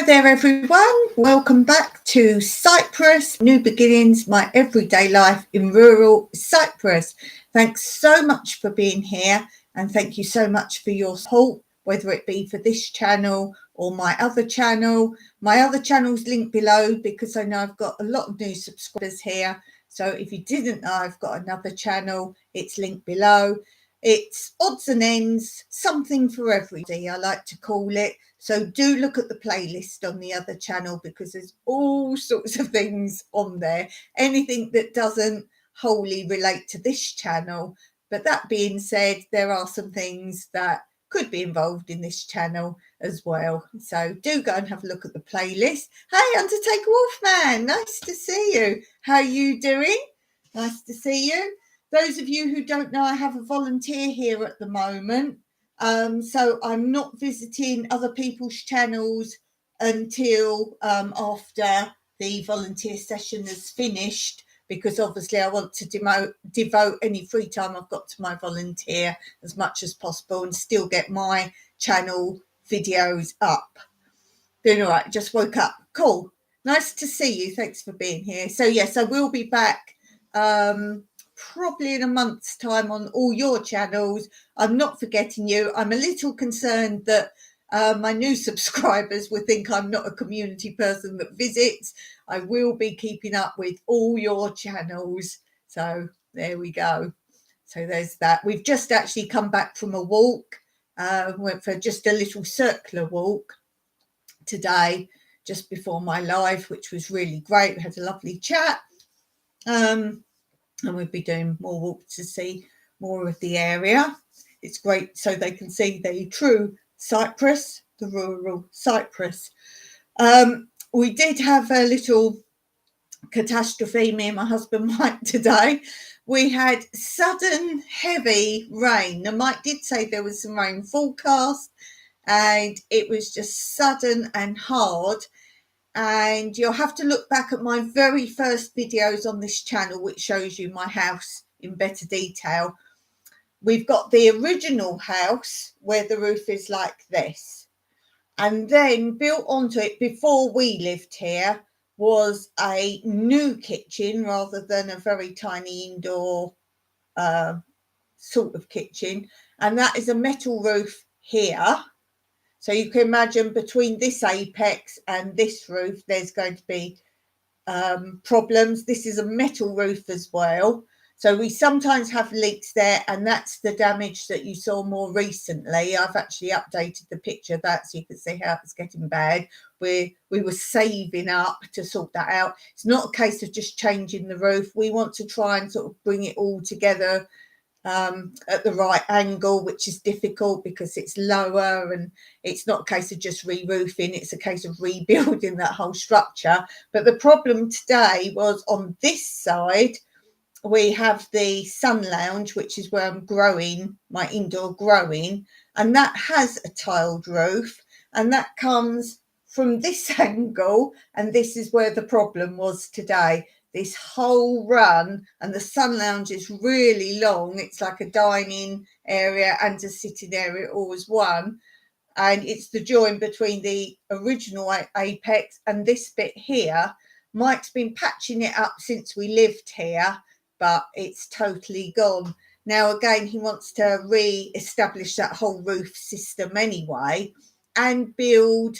there everyone, welcome back to Cyprus, New Beginnings, my everyday life in rural Cyprus. Thanks so much for being here and thank you so much for your support, whether it be for this channel or my other channel. My other channel's linked below because I know I've got a lot of new subscribers here. So if you didn't know I've got another channel, it's linked below. It's odds and ends, something for everybody, I like to call it. So do look at the playlist on the other channel because there's all sorts of things on there. Anything that doesn't wholly relate to this channel. But that being said, there are some things that could be involved in this channel as well. So do go and have a look at the playlist. Hey, Undertaker Wolfman, nice to see you. How are you doing? Nice to see you. Those of you who don't know, I have a volunteer here at the moment. So I'm not visiting other people's channels until after the volunteer session is finished, because obviously I want to devote any free time I've got to my volunteer as much as possible and still get my channel videos up. Doing all right, just woke up. Cool. Nice to see you. Thanks for being here. So yes, I will be back probably in a month's time on all your channels. I'm not forgetting you. I'm a little concerned that my new subscribers will think I'm not a community person that visits. I will be keeping up with all your channels. So there we go. So there's that. We've just actually come back from a walk. Went for just a little circular walk today, just before my live, which was really great. We had a lovely chat. And we'll be doing more walks to see more of the area. It's great so they can see the true Cyprus, the rural Cyprus. We did have a little catastrophe, me and my husband Mike, today. We had sudden heavy rain. Now Mike did say there was some rain forecast and it was just sudden and hard. And you'll have to look back at my very first videos on this channel, which shows you my house in better detail. We've got the original house where the roof is like this. And then built onto it before we lived here was a new kitchen rather than a very tiny indoor sort of kitchen. And that is a metal roof here. So you can imagine between this apex and this roof, there's going to be problems. This is a metal roof as well. So we sometimes have leaks there, and that's the damage that you saw more recently. I've actually updated the picture of that so you can see how it's getting bad. We were saving up to sort that out. It's not a case of just changing the roof. We want to try and sort of bring it all together at the right angle, which is difficult because it's lower, and it's not a case of just re-roofing, it's a case of rebuilding that whole structure. But the problem today was on this side, we have the sun lounge, which is where I'm growing my indoor growing, and that has a tiled roof, and that comes from this angle, and this is where the problem was today. This whole run, and the sun lounge is really long. It's like a dining area and a sitting area all as one. And it's the join between the original apex and this bit here. Mike's been patching it up since we lived here, but it's totally gone. Now, again, he wants to re-establish that whole roof system anyway and build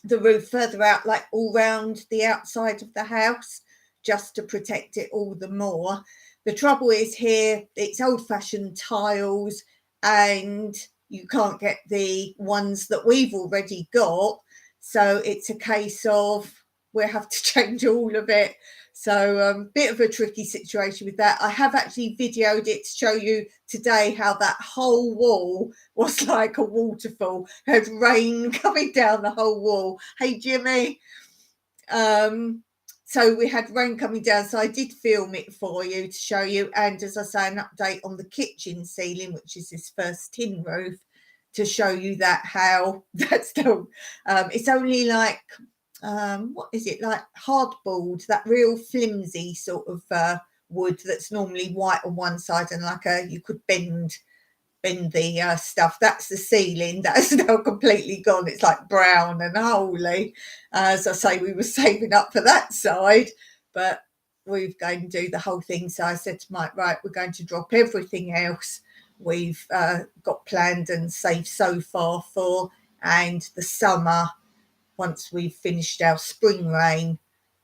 the roof further out, like all round the outside of the house, just to protect it all the more. The trouble is here, it's old-fashioned tiles and you can't get the ones that we've already got. So it's a case of we'll have to change all of it. So bit of a tricky situation with that. I have actually videoed it to show you today how that whole wall was like a waterfall. Had rain coming down the whole wall. Hey, Jimmy. So we had rain coming down, so I did film it for you to show you. And as I say, an update on the kitchen ceiling, which is this first tin roof, to show you that how that's still, it's only like, what is it, like hardboard, that real flimsy sort of wood that's normally white on one side and like you could bend in the stuff. That's the ceiling. That's now completely gone. It's like brown and holy. As I say, we were saving up for that side, but we're going to do the whole thing. So I said to Mike, right, we're going to drop everything else we've got planned and saved so far for, and the summer, once we've finished our spring rain,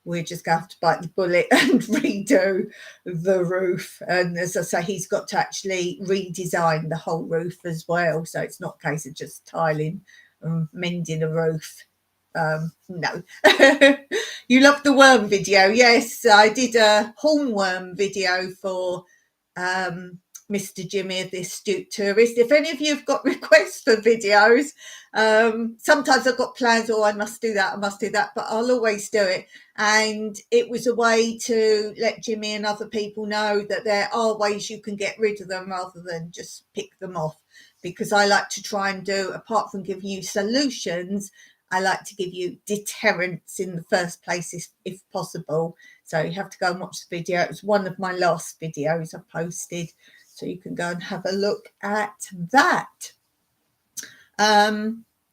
we're just going to have to bite the bullet and redo the roof. And as I say, he's got to actually redesign the whole roof as well. So it's not a case of just tiling and mending a roof. No. You love the worm video. Yes, I did a hornworm video for Mr. Jimmy, the astute tourist. If any of you have got requests for videos, sometimes I've got plans, I must do that, but I'll always do it. And it was a way to let Jimmy and other people know that there are ways you can get rid of them rather than just pick them off. Because I like to try and do, apart from giving you solutions, I like to give you deterrents in the first place if possible. So you have to go and watch the video. It was one of my last videos I posted. So you can go and have a look at that.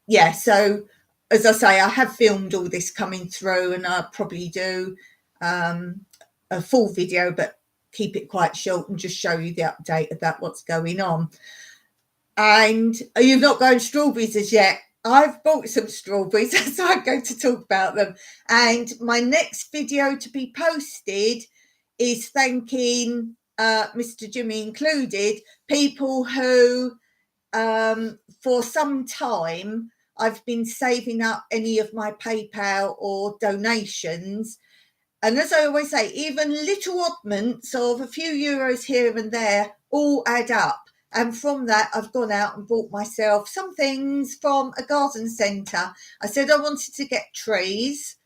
Yeah, so as I say, I have filmed all this coming through, and I'll probably do a full video, but keep it quite short and just show you the update of that, what's going on. And you've not grown strawberries as yet. I've bought some strawberries, so I'm going to talk about them. And my next video to be posted is thanking Mr. Jimmy included, people who for some time I've been saving up any of my PayPal or donations. And as I always say, even little oddments of a few euros here and there all add up. And from that, I've gone out and bought myself some things from a garden centre. I said I wanted to get trees.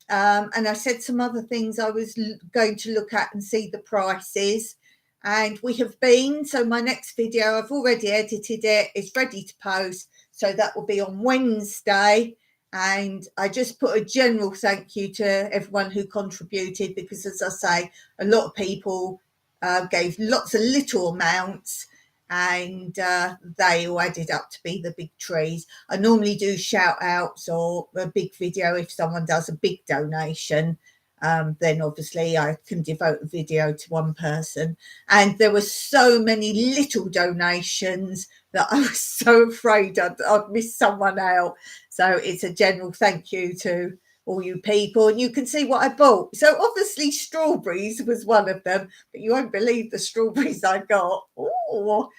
And I said some other things I was going to look at and see the prices. And we have been. So my next video, I've already edited it. It's ready to post. So that will be on Wednesday. And I just put a general thank you to everyone who contributed, because, as I say, a lot of people gave lots of little amounts, and they all added up to be the big trees. I normally do shout outs or a big video if someone does a big donation. Then obviously I can devote a video to one person. And there were so many little donations that I was so afraid I'd miss someone out. So it's a general thank you to all you people. And you can see what I bought. So obviously strawberries was one of them, but you won't believe the strawberries I got. Oh,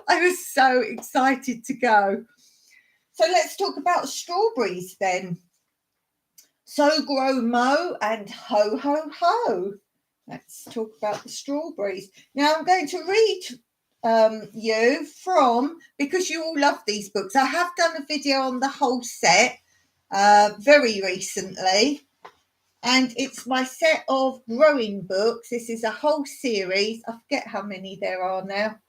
I was so excited to go. So let's talk about strawberries then. So grow mo and ho ho ho. Let's talk about the strawberries. Now I'm going to read you from, because you all love these books. I have done a video on the whole set very recently, and it's my set of growing books. This is a whole series. I forget how many there are now.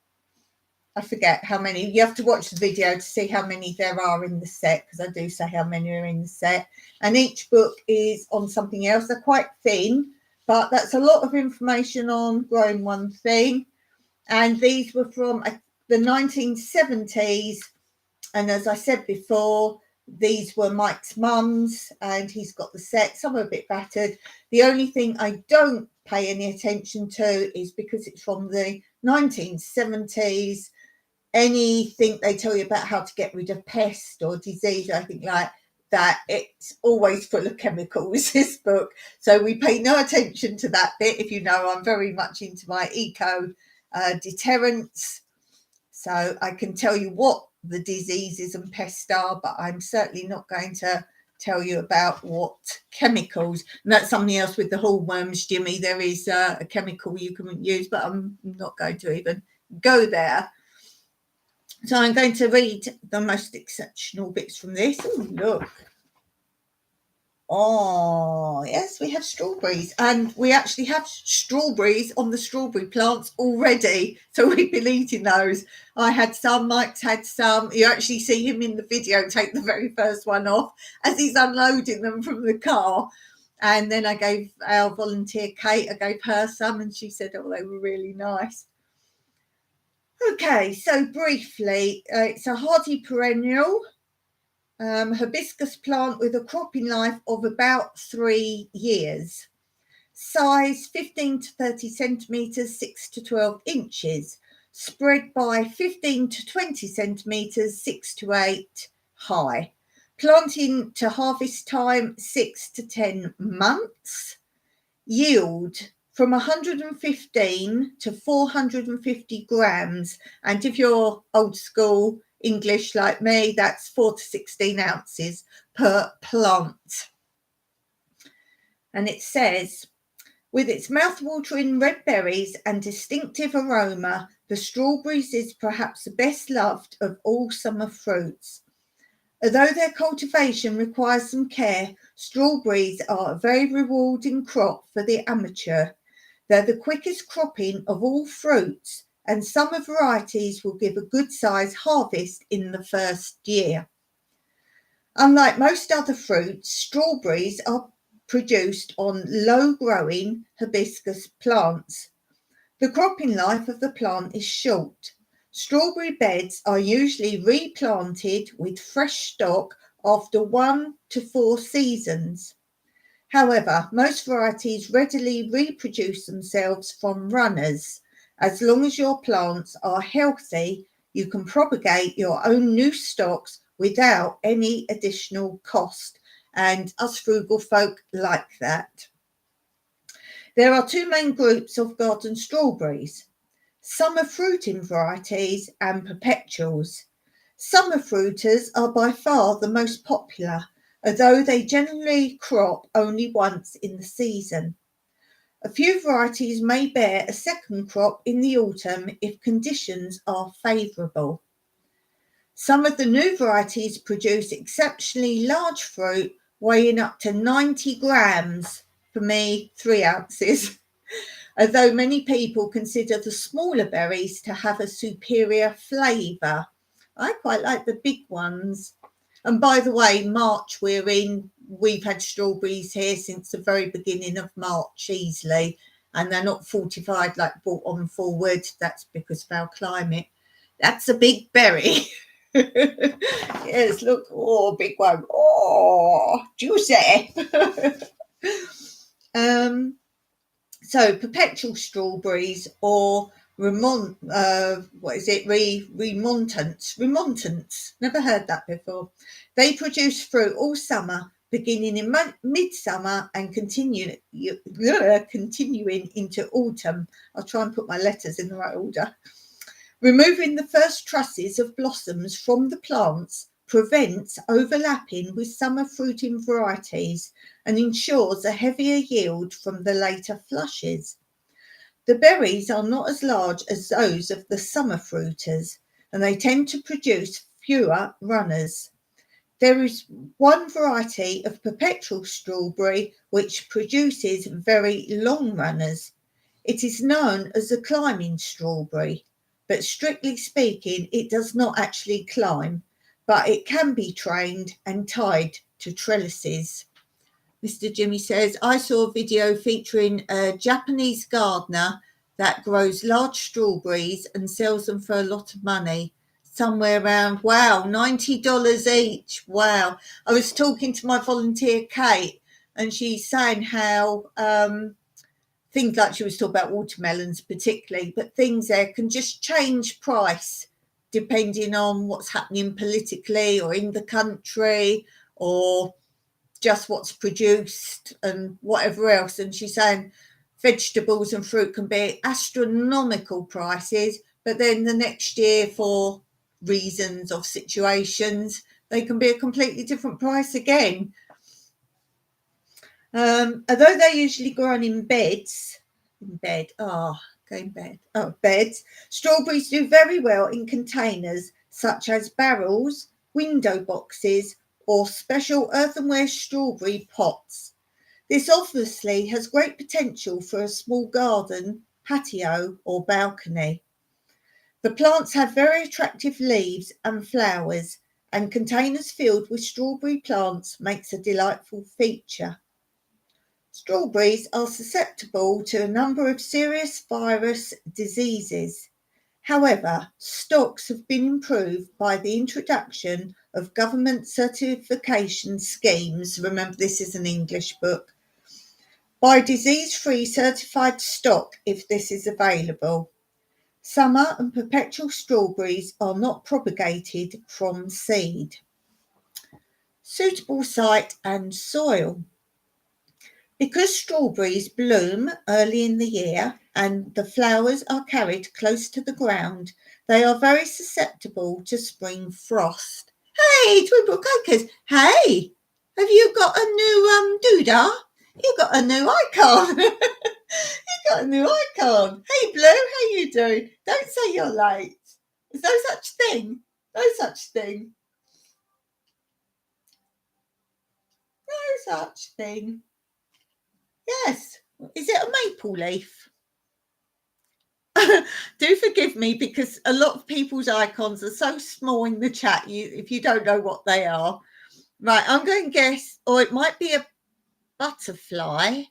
I forget how many. You have to watch the video to see how many there are in the set, because I do say how many are in the set. And each book is on something else. They're quite thin, but that's a lot of information on growing one thing. And these were from the 1970s. And as I said before, these were Mike's mum's, and he's got the set. Some are a bit battered. The only thing I don't pay any attention to is, because it's from the 1970s, anything they tell you about how to get rid of pest or disease, I think like that, it's always full of chemicals, this book. So we pay no attention to that bit. If you know, I'm very much into my eco deterrents. So I can tell you what the diseases and pests are, but I'm certainly not going to tell you about what chemicals. And that's something else with the hornworms, Jimmy. There is a chemical you can use, but I'm not going to even go there. So I'm going to read the most exceptional bits from this. Oh, look. Oh, yes, we have strawberries. And we actually have strawberries on the strawberry plants already. So we've been eating those. I had some, Mike's had some. You actually see him in the video take the very first one off as he's unloading them from the car. And then I gave our volunteer Kate, I gave her some, and she said, oh, they were really nice. Okay, so briefly, it's a hardy perennial hibiscus plant with a cropping life of about 3 years. Size 15 to 30 centimetres, 6 to 12 inches. Spread by 15 to 20 centimetres, 6 to 8 high. Planting to harvest time 6 to 10 months. Yield from 115 to 450 grams. And if you're old school English like me, that's 4 to 16 ounces per plant. And it says, with its mouth-watering red berries and distinctive aroma, the strawberries is perhaps the best loved of all summer fruits. Although their cultivation requires some care, strawberries are a very rewarding crop for the amateur. They're the quickest cropping of all fruits, and summer varieties will give a good size harvest in the first year. Unlike most other fruits, strawberries are produced on low-growing hibiscus plants. The cropping life of the plant is short. Strawberry beds are usually replanted with fresh stock after 1 to 4 seasons. However, most varieties readily reproduce themselves from runners. As long as your plants are healthy, you can propagate your own new stocks without any additional cost. And us frugal folk like that. There are 2 main groups of garden strawberries: summer fruiting varieties and perpetuals. Summer fruiters are by far the most popular, although they generally crop only once in the season. A few varieties may bear a second crop in the autumn if conditions are favourable. Some of the new varieties produce exceptionally large fruit, weighing up to 90 grams. For me, 3 ounces. Although many people consider the smaller berries to have a superior flavour. I quite like the big ones. And by the way, March we're in, we've had strawberries here since the very beginning of March easily, and they're not fortified like brought on forward. That's because of our climate. That's a big berry. Yes, look, oh, big one. Oh, juicy. So perpetual strawberries or remontants. Never heard that before. They produce fruit all summer, beginning in midsummer and continuing into autumn. I'll try and put my letters in the right order. Removing the first trusses of blossoms from the plants prevents overlapping with summer fruiting varieties and ensures a heavier yield from the later flushes. The berries are not as large as those of the summer fruiters, and they tend to produce fewer runners. There is one variety of perpetual strawberry which produces very long runners. It is known as the climbing strawberry, but strictly speaking, it does not actually climb, but it can be trained and tied to trellises. Mr. Jimmy says, I saw a video featuring a Japanese gardener that grows large strawberries and sells them for a lot of money. Somewhere around, wow, $90 each. Wow. I was talking to my volunteer, Kate, and she's saying how things like she was talking about watermelons particularly, but things there can just change price depending on what's happening politically or in the country or just what's produced and whatever else. And she's saying vegetables and fruit can be astronomical prices, but then the next year, for reasons of situations, they can be a completely different price again. Although they're usually grown in beds, strawberries do very well in containers such as barrels, window boxes, or special earthenware strawberry pots. This obviously has great potential for a small garden, patio, or balcony. The plants have very attractive leaves and flowers, and containers filled with strawberry plants makes a delightful feature. Strawberries are susceptible to a number of serious virus diseases. However, stocks have been improved by the introduction of government certification schemes. Remember, this is an English book. By disease-free certified stock if this is available. Summer and perpetual strawberries are not propagated from seed. Suitable site and soil. Because strawberries bloom early in the year and the flowers are carried close to the ground, they are very susceptible to spring frost. Hey, Twinkle Cokers, hey, have you got a new doodah? You got a new icon. You got a new icon. Hey, Blue, how you doing? Don't say you're late. There's no such thing. No such thing. No such thing. Yes. Is it a maple leaf? Do forgive me because a lot of people's icons are so small in the chat. If you don't know what they are. Right, I'm going to guess, or it might be a butterfly.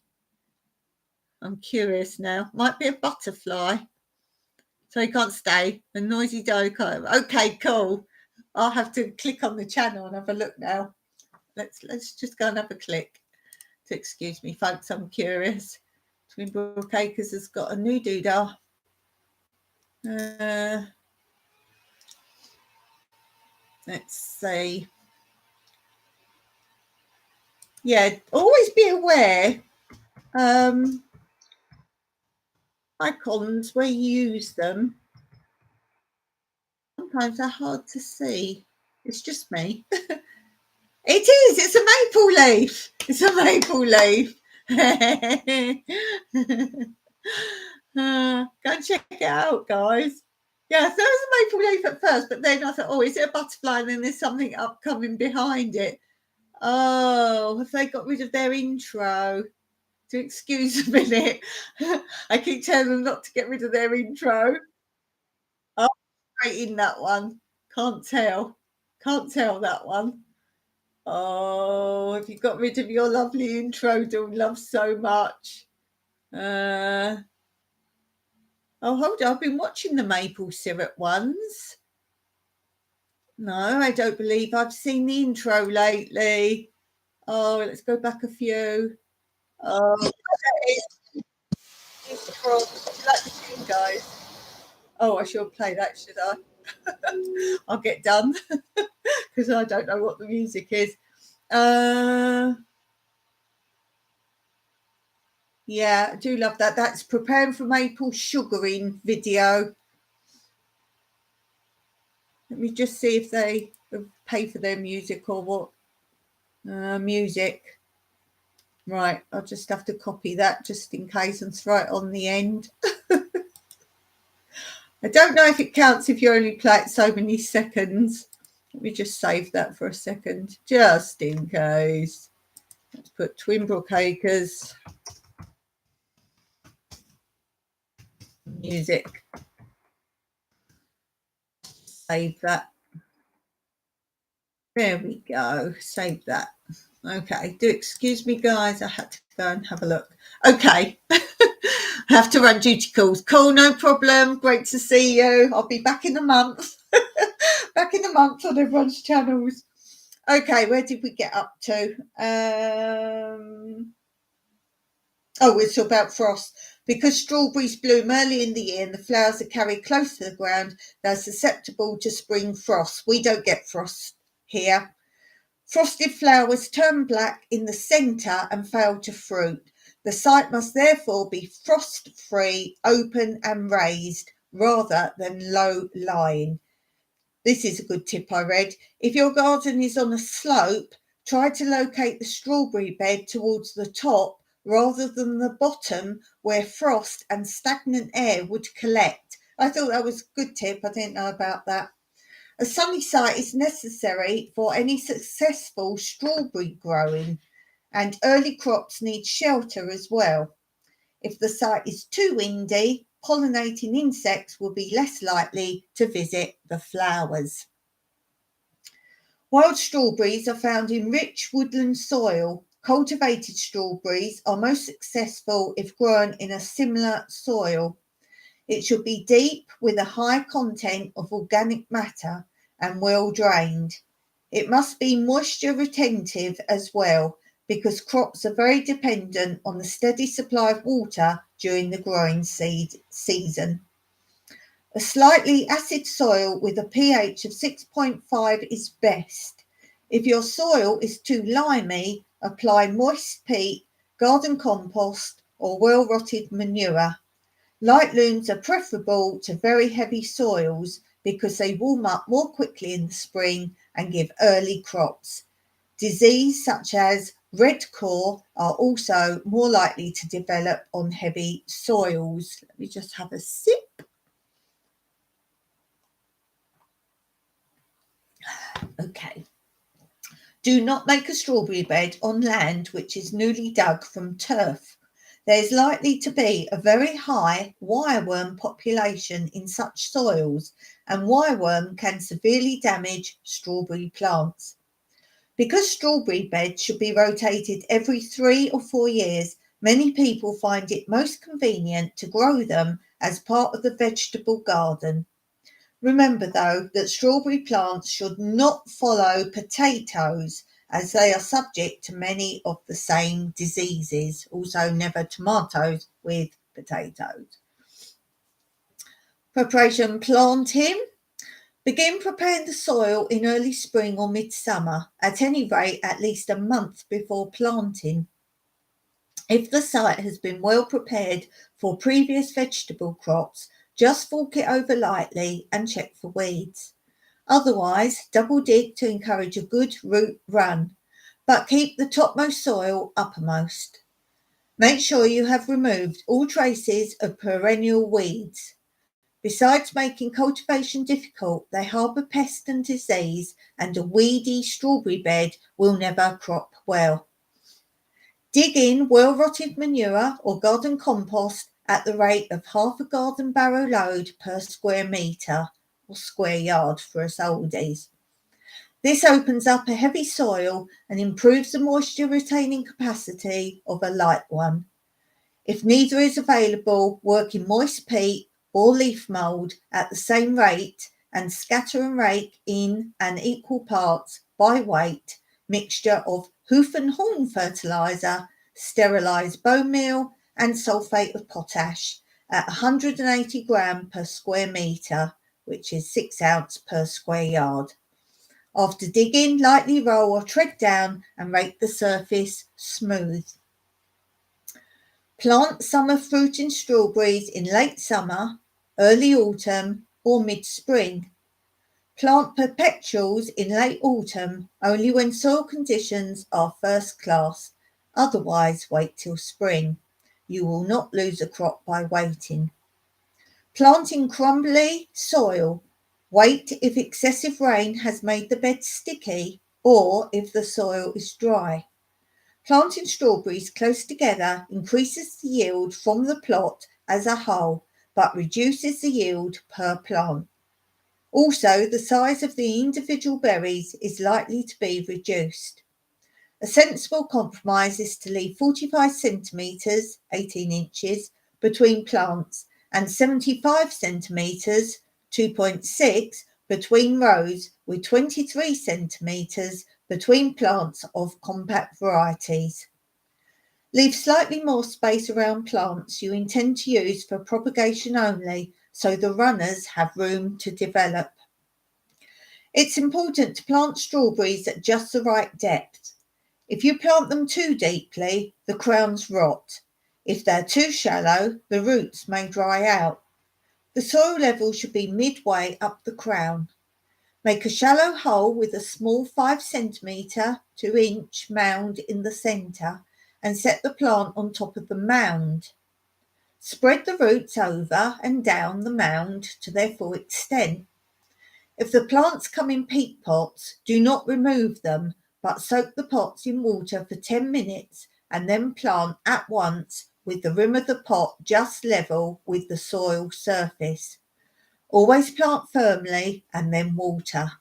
I'm curious now. Might be a butterfly. So he can't stay. A noisy doco. Okay, cool. I'll have to click on the channel and have a look now. Let's just go and have a click. So excuse me, folks. I'm curious. Twin Brook Acres has got a new doodah. Let's see. Yeah, always be aware. Icons where you use them. Sometimes they're hard to see. It's just me. It is. It's a maple leaf. It's a maple leaf. Go and check it out, guys. Yeah, so there was a maple leaf at first, but then I thought, oh, is it a butterfly? And then there's something upcoming behind it. Oh, have they got rid of their intro? So excuse a minute. I keep telling them not to get rid of their intro. Oh, straight in that one. Can't tell. Can't tell that one. Oh, have you got rid of your lovely intro, Dawn Love, so much? Oh, hold on. I've been watching the maple syrup ones. No, I don't believe I've seen the intro lately. Oh, let's go back a few. Oh, it's from like the tune, guys. Oh, I should play that, should I? I'll get done because I don't know what the music is. Yeah, I do love that. That's preparing for maple sugaring video. Let me just see if they pay for their music or what. Music. Right, I'll just have to copy that just in case and throw it on the end. I don't know if it counts if you only play it so many seconds. Let me just save that for a second, just in case. Let's put Twin Brook Acres music. Save that. There we go. Save that. Okay. Do excuse me, guys. I had to go and have a look. Okay. Have to run duty calls. Cool, no problem. Great to see you. I'll be back in a month. Back in a month on everyone's channels. Okay, where did we get up to? It's about frost. Because strawberries bloom early in the year and the flowers are carried close to the ground, they're susceptible to spring frost. We don't get frost here. Frosted flowers turn black in the centre and fail to fruit. The site must therefore be frost-free, open and raised rather than low-lying. This is a good tip I read. If your garden is on a slope, try to locate the strawberry bed towards the top rather than the bottom where frost and stagnant air would collect. I thought that was a good tip. I didn't know about that. A sunny site is necessary for any successful strawberry growing, and early crops need shelter as well. If the site is too windy, pollinating insects will be less likely to visit the flowers. Wild strawberries are found in rich woodland soil. Cultivated strawberries are most successful if grown in a similar soil. It should be deep with a high content of organic matter and well drained. It must be moisture retentive as well, because crops are very dependent on the steady supply of water during the growing season. A slightly acid soil with a pH of 6.5 is best. If your soil is too limey, apply moist peat, garden compost, or well-rotted manure. Light looms are preferable to very heavy soils because they warm up more quickly in the spring and give early crops. Disease such as red core are also more likely to develop on heavy soils. Let me just have a sip. Okay. Do not make a strawberry bed on land which is newly dug from turf. There is likely to be a very high wireworm population in such soils, and wireworm can severely damage strawberry plants. Because strawberry beds should be rotated every 3 or 4 years, many people find it most convenient to grow them as part of the vegetable garden. Remember, though, that strawberry plants should not follow potatoes, as they are subject to many of the same diseases. Also, never tomatoes with potatoes. Preparation planting. Begin preparing the soil in early spring or midsummer, at any rate at least a month before planting. If the site has been well prepared for previous vegetable crops, just fork it over lightly and check for weeds. Otherwise, double dig to encourage a good root run, but keep the topmost soil uppermost. Make sure you have removed all traces of perennial weeds. Besides making cultivation difficult, they harbour pest and disease, and a weedy strawberry bed will never crop well. Dig in well-rotted manure or garden compost at the rate of half a garden barrow load per square metre, or square yard for us oldies. This opens up a heavy soil and improves the moisture retaining capacity of a light one. If neither is available, work in moist peat or leaf mould at the same rate and scatter and rake in an equal parts by weight mixture of hoof and horn fertiliser, sterilised bone meal and sulphate of potash at 180 gram per square metre, which is 6 ounce per square yard. After digging, lightly roll or tread down and rake the surface smooth. Plant summer fruiting strawberries in late summer, early autumn or mid-spring. Plant perpetuals in late autumn only when soil conditions are first class. Otherwise, wait till spring. You will not lose a crop by waiting. Plant in crumbly soil. Wait if excessive rain has made the bed sticky or if the soil is dry. Planting strawberries close together increases the yield from the plot as a whole, but reduces the yield per plant. Also, the size of the individual berries is likely to be reduced. A sensible compromise is to leave 45 centimetres, 18 inches, between plants and 75 centimetres, 2.6, between rows, with 23 centimetres between plants of compact varieties. Leave slightly more space around plants you intend to use for propagation only, so the runners have room to develop. It's important to plant strawberries at just the right depth. If you plant them too deeply, the crowns rot. If they're too shallow, the roots may dry out. The soil level should be midway up the crown. Make a shallow hole with a small 5 centimetre, 2 inch mound in the centre and set the plant on top of the mound. Spread the roots over and down the mound to their full extent. If the plants come in peat pots, do not remove them, but soak the pots in water for 10 minutes and then plant at once with the rim of the pot just level with the soil surface. Always plant firmly and then water.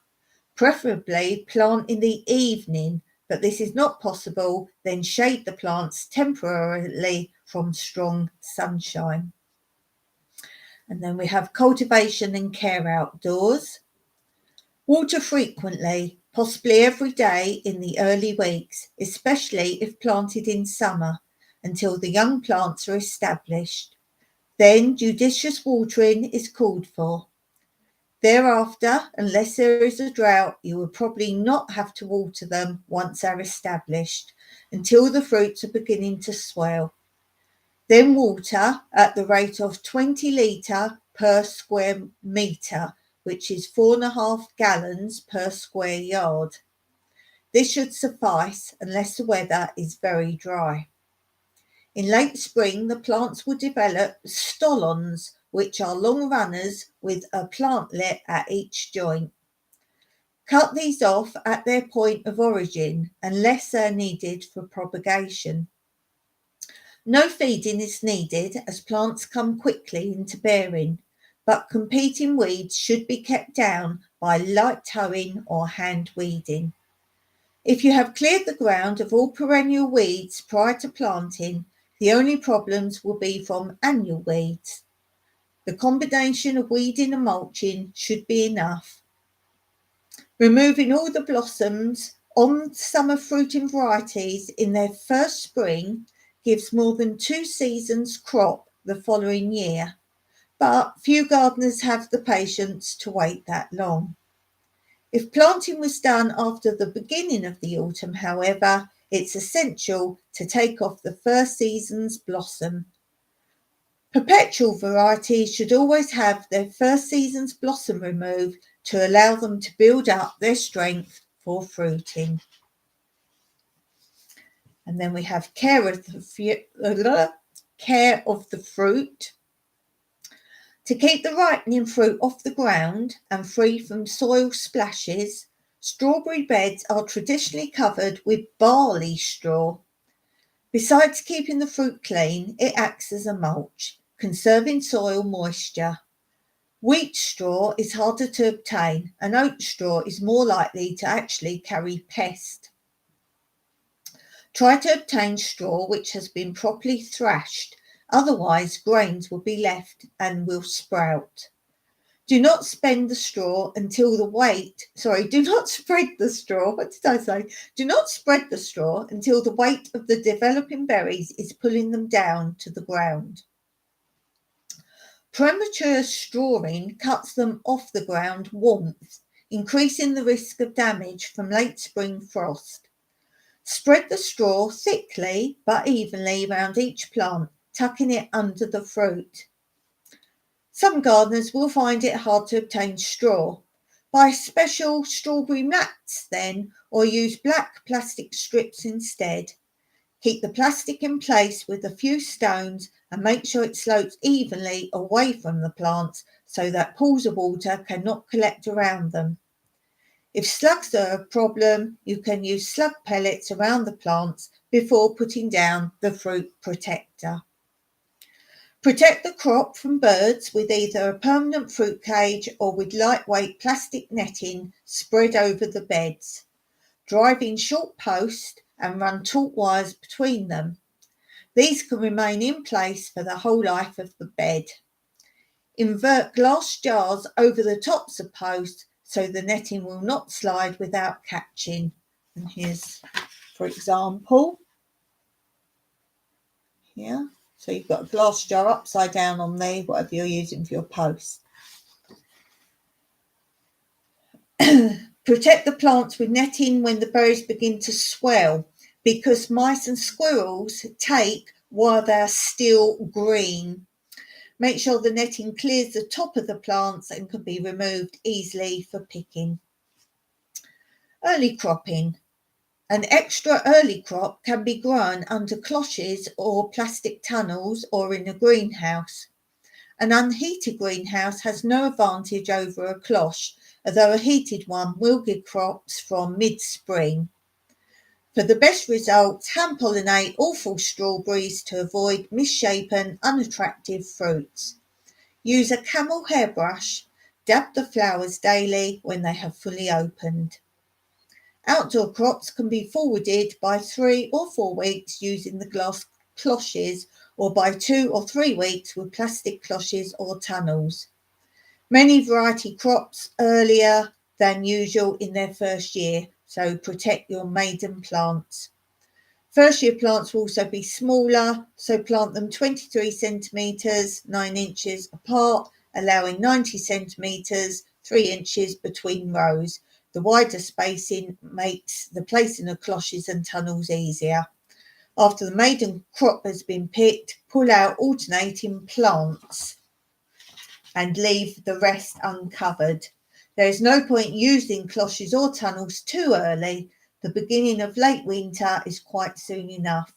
Preferably plant in the evening, but this is not possible, then shade the plants temporarily from strong sunshine. And then we have cultivation and care outdoors. Water frequently, possibly every day in the early weeks, especially if planted in summer, until the young plants are established. Then judicious watering is called for. Thereafter, unless there is a drought, you will probably not have to water them once they're established, until the fruits are beginning to swell. Then water at the rate of 20 litre per square metre, which is 4.5 gallons per square yard. This should suffice unless the weather is very dry. In late spring, the plants will develop stolons, which are long runners with a plantlet at each joint. Cut these off at their point of origin unless they're needed for propagation. No feeding is needed as plants come quickly into bearing, but competing weeds should be kept down by light hoeing or hand weeding. If you have cleared the ground of all perennial weeds prior to planting, the only problems will be from annual weeds. The combination of weeding and mulching should be enough. Removing all the blossoms on summer fruiting varieties in their first spring gives more than 2 seasons crop the following year, but few gardeners have the patience to wait that long. If planting was done after the beginning of the autumn, however, it's essential to take off the first season's blossom. Perpetual varieties should always have their first season's blossom removed to allow them to build up their strength for fruiting. And then we have care of the fruit. To keep the ripening fruit off the ground and free from soil splashes, strawberry beds are traditionally covered with barley straw. Besides keeping the fruit clean, it acts as a mulch, conserving soil moisture. Wheat straw is harder to obtain, and oat straw is more likely to actually carry pest. Try to obtain straw which has been properly thrashed, otherwise grains will be left and will sprout. Do not spread the straw until the weight of the developing berries is pulling them down to the ground. Premature strawing cuts them off the ground warmth, increasing the risk of damage from late spring frost. Spread the straw thickly but evenly around each plant, tucking it under the fruit. Some gardeners will find it hard to obtain straw. Buy special strawberry mats then, or use black plastic strips instead. Keep the plastic in place with a few stones and make sure it slopes evenly away from the plants so that pools of water cannot collect around them. If slugs are a problem, you can use slug pellets around the plants before putting down the fruit protector. Protect the crop from birds with either a permanent fruit cage or with lightweight plastic netting spread over the beds. Drive in short posts and run taut wires between them. These can remain in place for the whole life of the bed. Invert glass jars over the tops of posts so the netting will not slide without catching. And here's, for example, here. So you've got a glass jar upside down on there, whatever you're using for your post. Protect the plants with netting when the berries begin to swell, because mice and squirrels take while they're still green. Make sure the netting clears the top of the plants and can be removed easily for picking. Early cropping. An extra early crop can be grown under cloches or plastic tunnels or in a greenhouse. An unheated greenhouse has no advantage over a cloche, although a heated one will give crops from mid-spring. For the best results, hand pollinate all full strawberries to avoid misshapen, unattractive fruits. Use a camel hairbrush, dab the flowers daily when they have fully opened. Outdoor crops can be forwarded by 3 or 4 weeks using the glass cloches or by 2 or 3 weeks with plastic cloches or tunnels. Many variety crops earlier than usual in their first year, so protect your maiden plants. First year plants will also be smaller, so plant them 23 centimetres, 9 inches apart, allowing 90 centimetres, 3 inches between rows. The wider spacing makes the placing of cloches and tunnels easier. After the maiden crop has been picked, pull out alternating plants and leave the rest uncovered. There is no point using cloches or tunnels too early. The beginning of late winter is quite soon enough.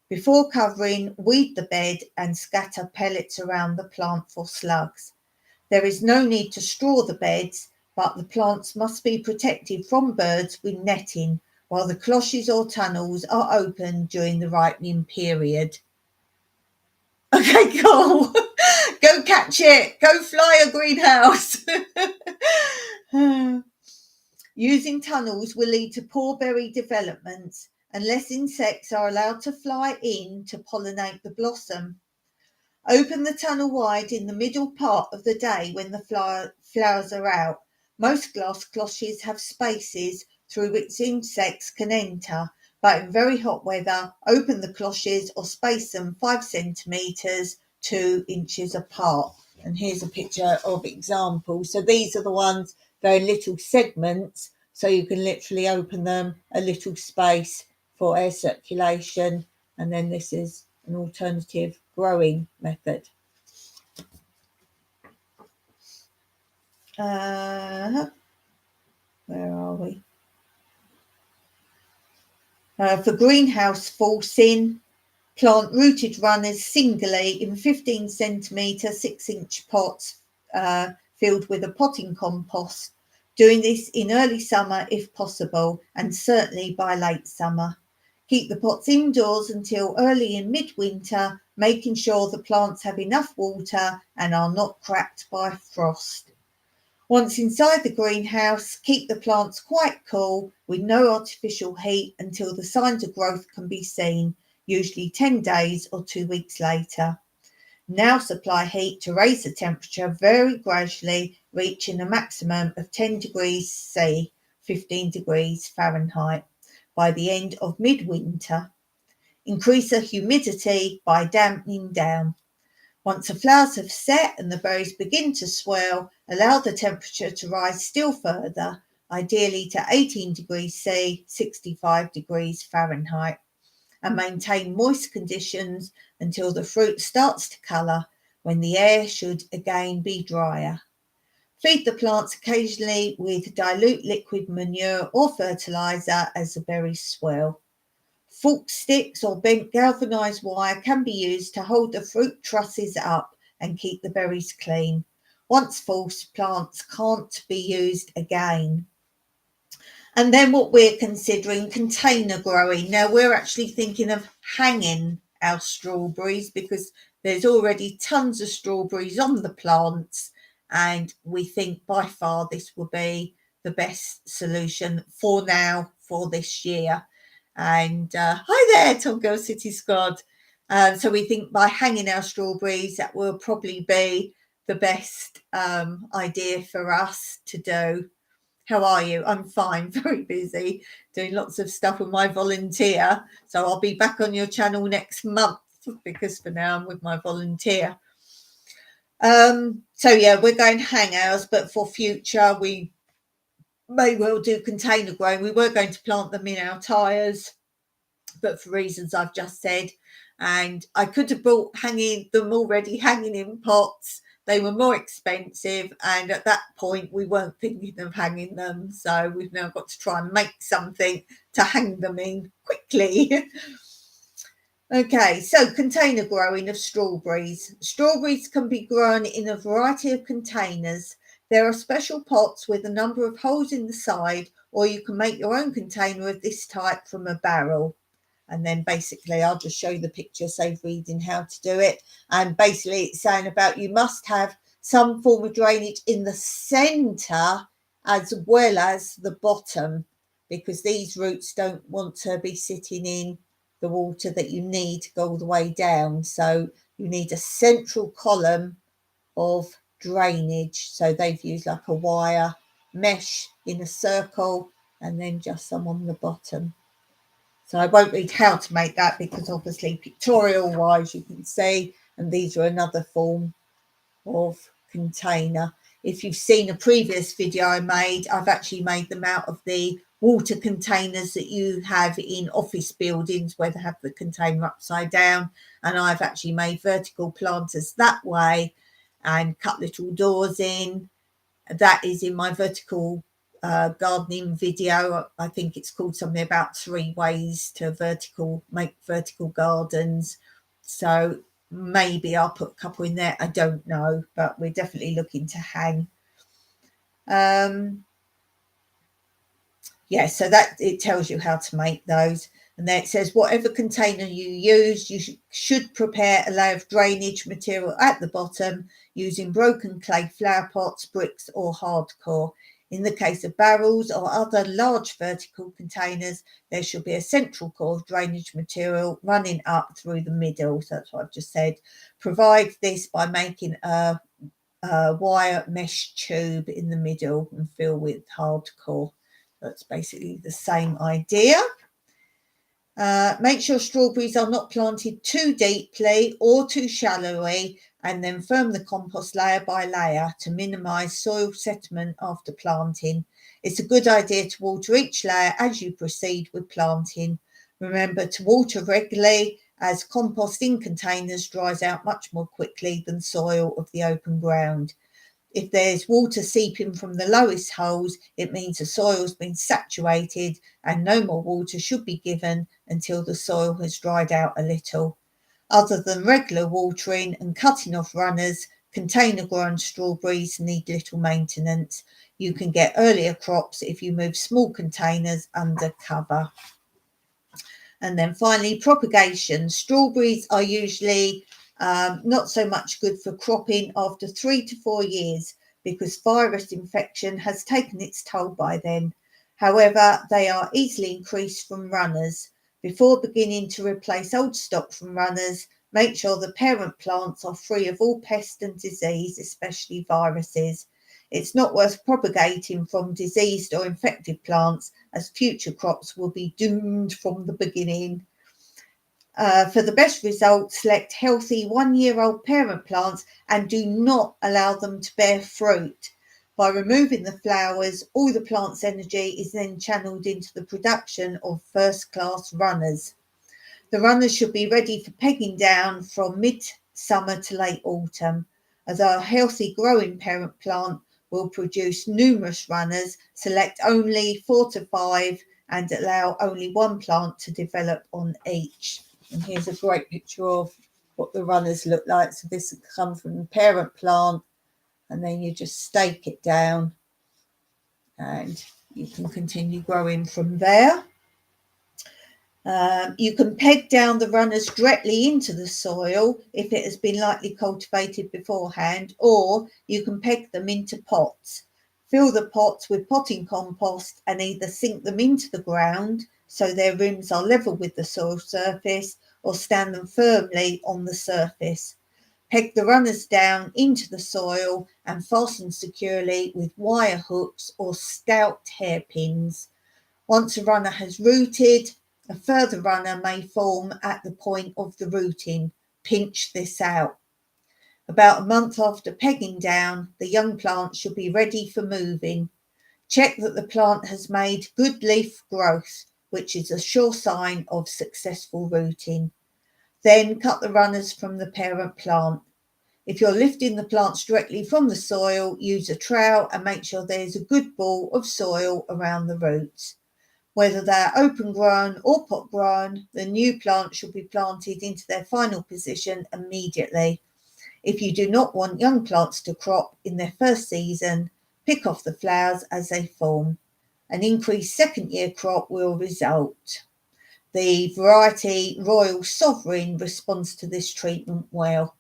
Before covering, weed the bed and scatter pellets around the plant for slugs. There is no need to straw the beds, but the plants must be protected from birds with netting while the cloches or tunnels are open during the ripening period. Okay, cool. Go catch it. Go fly a greenhouse. Using tunnels will lead to poor berry developments unless insects are allowed to fly in to pollinate the blossom. Open the tunnel wide in the middle part of the day when the flowers are out. Most glass cloches have spaces through which insects can enter, but in very hot weather, open the cloches or space them 5 centimetres, 2 inches apart. And here's a picture of examples. So these are the ones, they're in little segments, so you can literally open them a little space for air circulation. And then this is an alternative growing method. Where are we? For greenhouse forcing, plant rooted runners singly in 15 centimetre, 6 inch pots filled with a potting compost. Doing this in early summer if possible, and certainly by late summer. Keep the pots indoors until early in midwinter, making sure the plants have enough water and are not cracked by frost. Once inside the greenhouse, keep the plants quite cool with no artificial heat until the signs of growth can be seen, usually 10 days or 2 weeks later. Now supply heat to raise the temperature very gradually, reaching a maximum of 10 degrees C, 15 degrees Fahrenheit, by the end of midwinter. Increase the humidity by dampening down. Once the flowers have set and the berries begin to swell, allow the temperature to rise still further, ideally to 18 degrees C, 65 degrees Fahrenheit, and maintain moist conditions until the fruit starts to colour, when the air should again be drier. Feed the plants occasionally with dilute liquid manure or fertiliser as the berries swell. Forked sticks or bent galvanised wire can be used to hold the fruit trusses up and keep the berries clean. Once forced, plants can't be used again. And then what we're considering, container growing. Now we're actually thinking of hanging our strawberries because there's already tons of strawberries on the plants, and we think by far this will be the best solution for now, for this year. And hi there, Tom Girl City Squad. So we think by hanging our strawberries, that will probably be the best idea for us to do. How are you? I'm fine, very busy, doing lots of stuff with my volunteer. So I'll be back on your channel next month because for now I'm with my volunteer. So yeah, we're going to hang ours, but for future we may well do container growing. We were going to plant them in our tyres, but for reasons I've just said, and I could have bought them already hanging in pots. They were more expensive, and at that point we weren't thinking of hanging them, so we've now got to try and make something to hang them in quickly. Okay, so container growing of strawberries. Strawberries can be grown in a variety of containers. There are special pots with a number of holes in the side, or you can make your own container of this type from a barrel. And then basically I'll just show you the picture, save reading how to do it. And basically it's saying about you must have some form of drainage in the centre as well as the bottom, because these roots don't want to be sitting in the water that you need to go all the way down. So you need a central column of drainage. So they've used like a wire mesh in a circle and then just some on the bottom. So I won't read how to make that because obviously pictorial wise you can see, and these are another form of container. If you've seen a previous video I made, I've actually made them out of the water containers that you have in office buildings where they have the container upside down, and I've actually made vertical planters that way and cut little doors in. That is in my vertical gardening video. I think it's called something about 3 ways to make vertical gardens. So maybe I'll put a couple in there. I don't know, but we're definitely looking to hang. Yeah, so that it tells you how to make those. And then it says whatever container you use, you should prepare a layer of drainage material at the bottom using broken clay flower pots, bricks or hardcore. In the case of barrels or other large vertical containers, there should be a central core of drainage material running up through the middle. So that's what I've just said. Provide this by making a wire mesh tube in the middle and fill with hardcore. That's basically the same idea. Make sure strawberries are not planted too deeply or too shallowly, and then firm the compost layer by layer to minimise soil settlement after planting. It's a good idea to water each layer as you proceed with planting. Remember to water regularly, as compost in containers dries out much more quickly than soil of the open ground. If there's water seeping from the lowest holes, it means the soil's been saturated and no more water should be given until the soil has dried out a little. Other than regular watering and cutting off runners, container grown strawberries need little maintenance. You can get earlier crops if you move small containers under cover. And then finally, propagation. Strawberries are usually not so much good for cropping after 3 to 4 years because virus infection has taken its toll by then. However, they are easily increased from runners. Before beginning to replace old stock from runners, make sure the parent plants are free of all pest and disease, especially viruses. It's not worth propagating from diseased or infected plants, as future crops will be doomed from the beginning. For the best results, select healthy 1-year-old parent plants and do not allow them to bear fruit. By removing the flowers, all the plant's energy is then channeled into the production of first-class runners. The runners should be ready for pegging down from mid-summer to late autumn. As a healthy growing parent plant will produce numerous runners, select only 4 to 5 and allow only 1 plant to develop on each. And here's a great picture of what the runners look like. So this will come from the parent plant, and then you just stake it down and you can continue growing from there. You can peg down the runners directly into the soil if it has been lightly cultivated beforehand, or you can peg them into pots. Fill the pots with potting compost and either sink them into the ground so their rims are level with the soil surface, or stand them firmly on the surface. Peg the runners down into the soil and fasten securely with wire hooks or stout hairpins. Once a runner has rooted, a further runner may form at the point of the rooting. Pinch this out. About a month after pegging down, the young plant should be ready for moving. Check that the plant has made good leaf growth, which is a sure sign of successful rooting. Then cut the runners from the parent plant. If you're lifting the plants directly from the soil, use a trowel and make sure there's a good ball of soil around the roots. Whether they're open grown or pot grown, the new plant should be planted into their final position immediately. If you do not want young plants to crop in their first season, pick off the flowers as they form. An increased second year crop will result. The variety Royal Sovereign responds to this treatment well.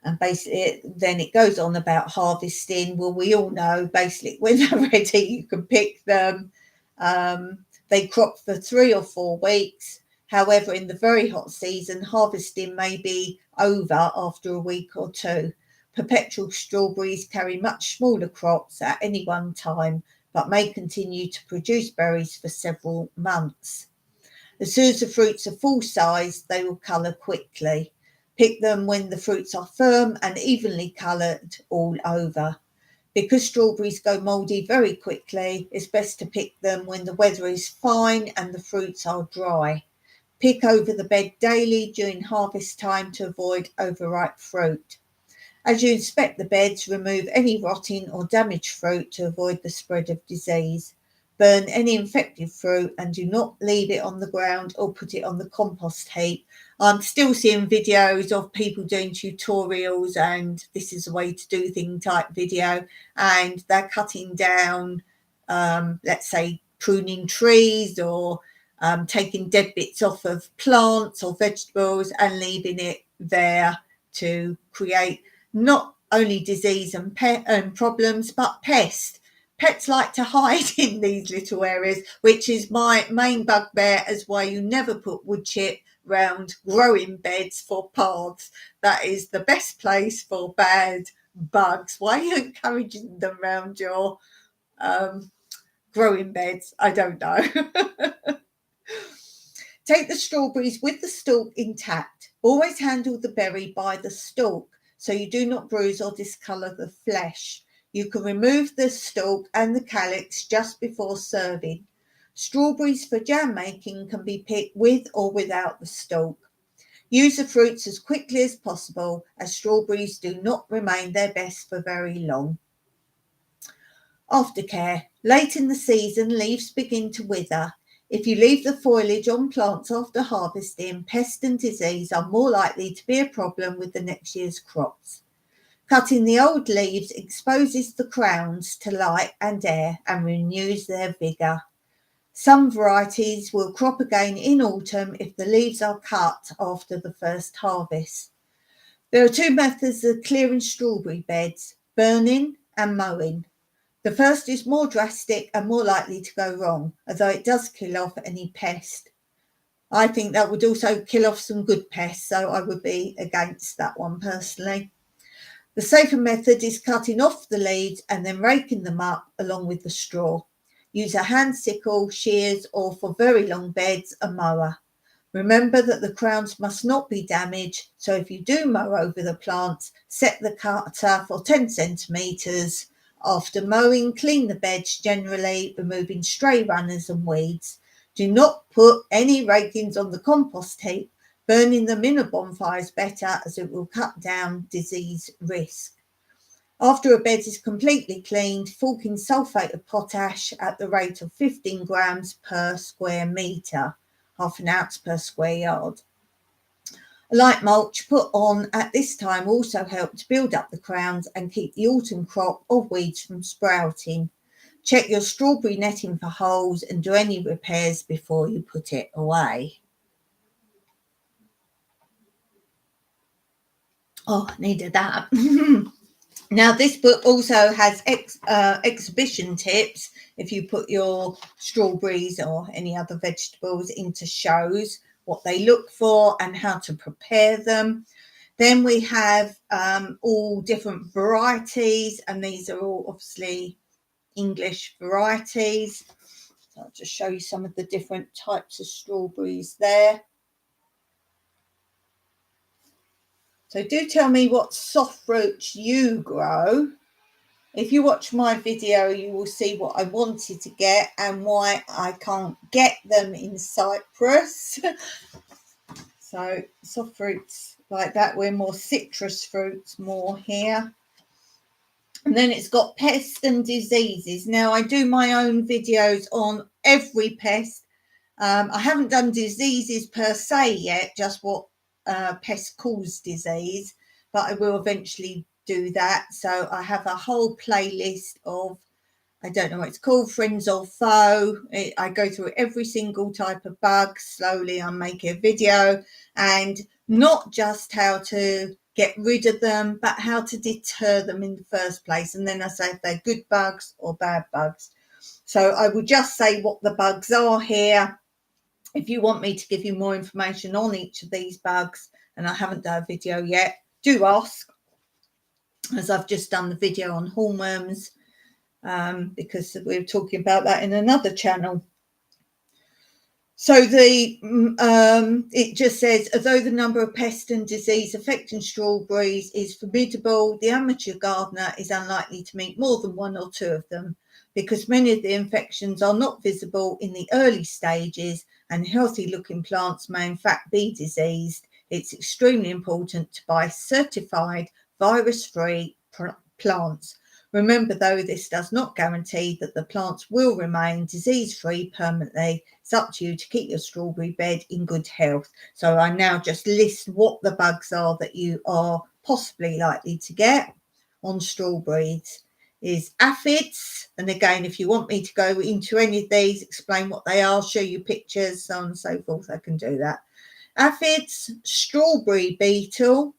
And basically, then it goes on about harvesting. Well, we all know basically when they're ready, you can pick them. They crop for 3 or 4 weeks. However, in the very hot season, harvesting may be over after a week or two. Perpetual strawberries carry much smaller crops at any one time, but may continue to produce berries for several months. As soon as the fruits are full size, they will colour quickly. Pick them when the fruits are firm and evenly coloured all over. Because strawberries go mouldy very quickly, it's best to pick them when the weather is fine and the fruits are dry. Pick over the bed daily during harvest time to avoid overripe fruit. As you inspect the beds, remove any rotting or damaged fruit to avoid the spread of disease. Burn any infected fruit and do not leave it on the ground or put it on the compost heap. I'm still seeing videos of people doing tutorials and this is a way to do thing type video, and they're cutting down, let's say, pruning trees or taking dead bits off of plants or vegetables and leaving it there to create not only disease and problems, but pests. Pets like to hide in these little areas, which is my main bugbear, as why you never put wood chip round growing beds for paths. That is the best place for bad bugs. Why are you encouraging them around your growing beds? I don't know. Take the strawberries with the stalk intact. Always handle the berry by the stalk so you do not bruise or discolour the flesh. You can remove the stalk and the calyx just before serving. Strawberries for jam making can be picked with or without the stalk. Use the fruits as quickly as possible, as strawberries do not remain their best for very long. Aftercare. Late in the season, leaves begin to wither. If you leave the foliage on plants after harvesting, pest and disease are more likely to be a problem with the next year's crops. Cutting the old leaves exposes the crowns to light and air and renews their vigour. Some varieties will crop again in autumn if the leaves are cut after the first harvest. There are two methods of clearing strawberry beds: burning and mowing. The first is more drastic and more likely to go wrong, although it does kill off any pest. I think that would also kill off some good pests, so I would be against that one personally. The safer method is cutting off the leaves and then raking them up along with the straw. Use a hand sickle, shears, or for very long beds, a mower. Remember that the crowns must not be damaged, so if you do mow over the plants, set the cutter for 10 centimetres. After mowing, clean the beds generally, removing stray runners and weeds. Do not put any rakings on the compost heap. Burning them in a bonfire is better, as it will cut down disease risk. After a bed is completely cleaned, fork in sulphate of potash at the rate of 15 grams per square metre, half an ounce per square yard. A light mulch put on at this time also helps build up the crowns and keep the autumn crop of weeds from sprouting. Check your strawberry netting for holes and do any repairs before you put it away. Oh, I needed that. Now, this book also has exhibition tips if you put your strawberries or any other vegetables into shows, what they look for and how to prepare them. Then we have all different varieties, and these are all obviously English varieties. So I'll just show you some of the different types of strawberries there. So do tell me what soft fruits you grow. If you watch my video, you will see what I wanted to get and why I can't get them in Cyprus. So soft fruits like that, we're more citrus fruits more here. And then it's got pests and diseases. Now, I do my own videos on every pest. I haven't done diseases per se yet, just what pests cause disease, but I will eventually do that. So I have a whole playlist of, I don't know what it's called, friends or foe. I go through every single type of bug slowly. I'm making a video, and not just how to get rid of them, but how to deter them in the first place. And then I say if they're good bugs or bad bugs. So I will just say what the bugs are here. If you want me to give you more information on each of these bugs, and I haven't done a video yet, do ask, as I've just done the video on hornworms, because we were talking about that in another channel. So it just says, although the number of pest and disease affecting strawberries is formidable, the amateur gardener is unlikely to meet more than 1 or 2 of them, because many of the infections are not visible in the early stages and healthy looking plants may in fact be diseased. It's extremely important to buy certified virus-free plants. Remember, though, this does not guarantee that the plants will remain disease-free permanently. It's up to you to keep your strawberry bed in good health. So I now just list what the bugs are that you are possibly likely to get on strawberries. Is aphids, and again, if you want me to go into any of these, explain what they are, show you pictures, so on and so forth, I can do that. Aphids, strawberry beetle,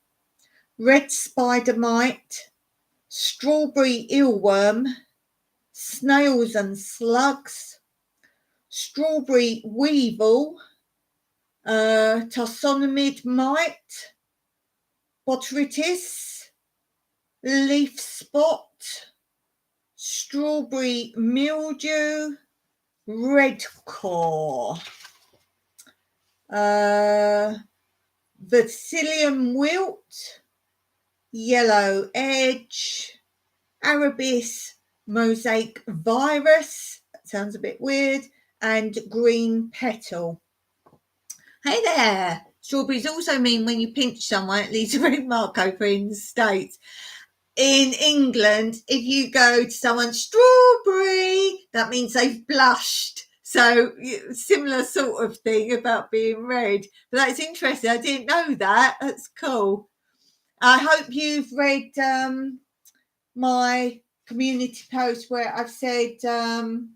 red spider mite, strawberry eelworm, snails and slugs, strawberry weevil, tarsonomid mite, botrytis, leaf spot, strawberry mildew, red core, verticillium wilt, yellow edge, Arabis mosaic virus, that sounds a bit weird, and green petal. Hey there! Strawberries also mean when you pinch someone, it leaves a red mark over in the States. In England, if you go to someone, strawberry, that means they've blushed. So similar sort of thing about being red. But that's interesting. I didn't know that. That's cool. I hope you've read my community post where I've said, I'm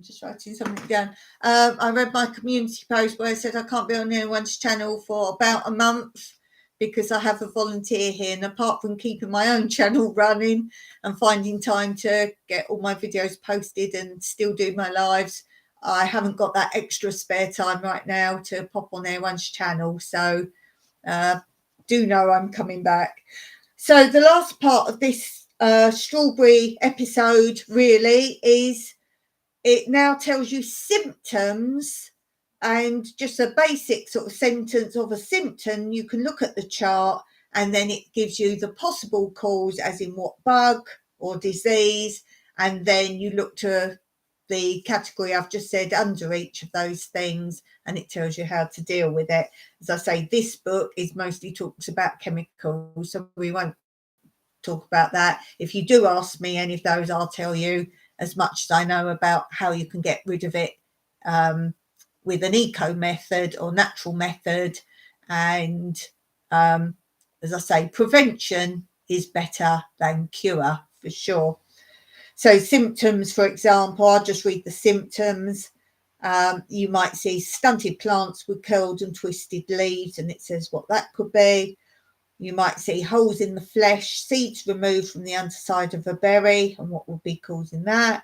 just writing something down. I read my community post where I said I can't be on anyone's channel for about a month because I have a volunteer here, and apart from keeping my own channel running and finding time to get all my videos posted and still do my lives, I haven't got that extra spare time right now to pop on anyone's channel. So do know I'm coming back. So the last part of this strawberry episode really is, it now tells you symptoms, and just a basic sort of sentence of a symptom. You can look at the chart and then it gives you the possible cause, as in what bug or disease, and then you look to the category I've just said under each of those things, and it tells you how to deal with it. As I say, this book is mostly talks about chemicals, so we won't talk about that. If you do ask me any of those, I'll tell you as much as I know about how you can get rid of it with an eco method or natural method. And as I say, prevention is better than cure for sure. So symptoms, for example, I'll just read the symptoms. You might see stunted plants with curled and twisted leaves, and it says what that could be. You might see holes in the flesh, seeds removed from the underside of a berry, and what would be causing that.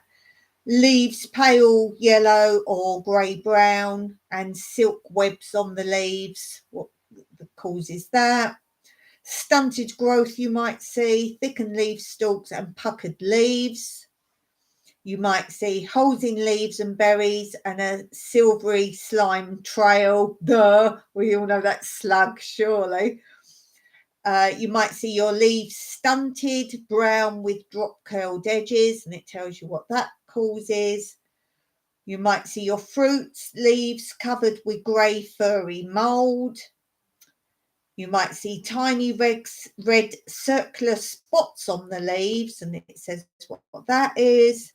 Leaves pale yellow or grey-brown, and silk webs on the leaves, what causes that. Stunted growth you might see, thickened leaf stalks and puckered leaves. You might see holes in leaves and berries and a silvery slime trail. Duh, we all know that's slug, surely. You might see your leaves stunted, brown with drop curled edges, and it tells you what that causes. You might see your fruits, leaves covered with grey furry mould. You might see tiny red circular spots on the leaves, and it says what that is.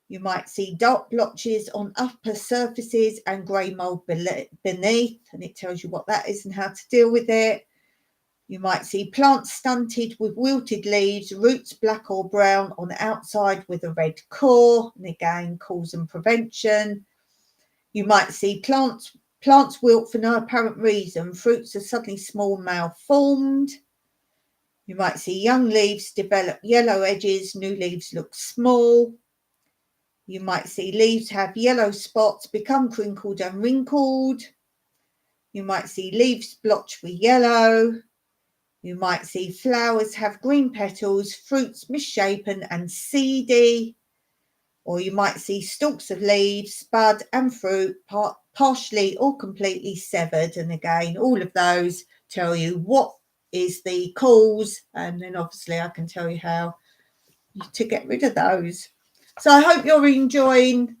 You might see dark blotches on upper surfaces and grey mould beneath, and it tells you what that is and how to deal with it. You might see plants stunted with wilted leaves, roots black or brown on the outside with a red core, and again, cause and prevention. You might see plants wilt for no apparent reason, fruits are suddenly small, malformed. You might see young leaves develop yellow edges, new leaves look small. You might see leaves have yellow spots, become crinkled and wrinkled. You might see leaves blotched with yellow. You might see flowers have green petals, fruits misshapen and seedy. Or you might see stalks of leaves, bud and fruit partially or completely severed. And again, all of those tell you what is the cause, and then obviously I can tell you how to get rid of those. So I hope you're enjoying